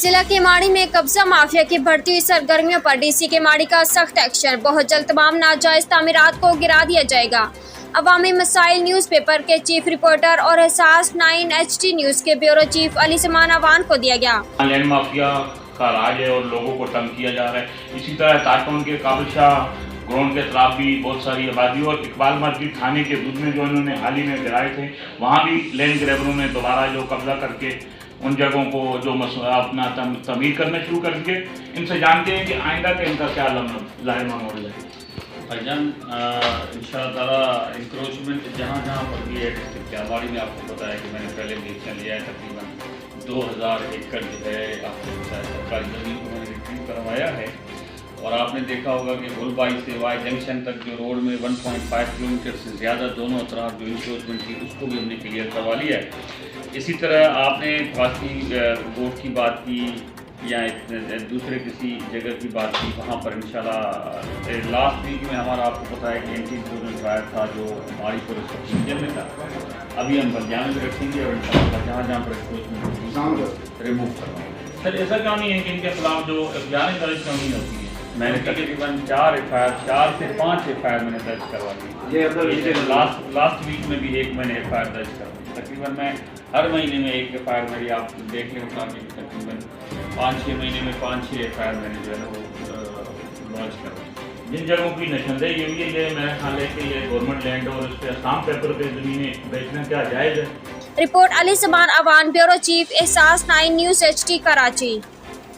ضلع کیماڑی میں قبضہ مافیا کی بڑھتی ہوئی سرگرمیوں پر ڈی سی کیماڑی کا سخت ایکشن، بہت جلد تمام ناجائز تعمیرات کو گرا دیا جائے گا۔ عوامی مسائل نیوز پیپر کے چیف رپورٹر اور احساس 9 HT نیوز کے بیورو چیف علی سمان اوان کو دیا گیا۔ لینڈ مافیا کا راج ہے اور لوگوں کو تنگ کیا جا رہا ہے۔ اسی طرح تاٹون کے قابل شاہ گراؤنڈ کے اطراف بھی بہت ساری آبادی اور اقبال مسجد تھانے کے دودھ میں جو انہوں نے حال ہی میں گرائے تھے، وہاں بھی لینڈ گریبروں نے دوبارہ جو قبضہ کر کے ان جگہوں کو جو اپنا تعمیر کرنا شروع کر کے ان سے جانتے ہیں کہ آئندہ کا ان کا کیا لاہمہ ماڈل ہے۔ بھائی جان انشاءاللہ تعالیٰ انکروچمنٹ جہاں جہاں پر بھی ہے ڈسٹرکٹ کیماڑی میں آپ کو پتا ہے کہ میں نے پہلے بھی حصہ لیا ہے، تقریباً 2000 ایکڑ جو ہے آپ کو پتا ہے سرکاری زمین کو میں نے ریٹریو کروایا ہے۔ اور آپ نے دیکھا ہوگا کہ گل بائی سے وائی جنکشن تک جو روڈ میں 1.5 کلومیٹر سے زیادہ دونوں اطراف جو انکروچمنٹ تھی اس کو بھی ہم نے کلیئر کروا لیا ہے۔ اسی طرح آپ نے فاسٹی کوٹ کی بات کی یا دوسرے کسی جگہ کی بات کی، وہاں پر انشاءاللہ لاسٹ ویک میں ہمارا آپ کو پتا ہے کہ اینٹی انکروچمنٹ ٹرائل تھا جو ہماری پولیس میں تھا، ابھی ہم بلجان میں رکھیں گے اور انشاءاللہ جہاں جہاں پر انکروچمنٹ ریموو کروائیں گے۔ سر ایسا کیوں نہیں ہے کہ ان کے خلاف جو اخباریں درج کیوں نہیں ہوتی ہیں؟ میں نے تقریباً 4 سے 5 FIR میں نے درج کروا دی۔ لاسٹ ویک میں بھی ایک میں نے FIR درج کروا دی۔ تقریباً میں ہر مہینے میں ایک FIR میری آپ دیکھ لیں اٹھا کے تقریباً 5-6 مہینے میں 5-6 FIR میں نے جو ہے وہ لانچ کروا۔ جن جگہوں کی نشاندہی ہوئی ہے یہ میرا خیال ہے کہ یہ گورنمنٹ لینڈ اور اس پہ اسٹامپ پیپر پہ زمینیں بیچنا کیا جائز ہے؟ رپورٹ علی سمان اوان، بیورو چیف احساس 9 نیوز HT کراچی۔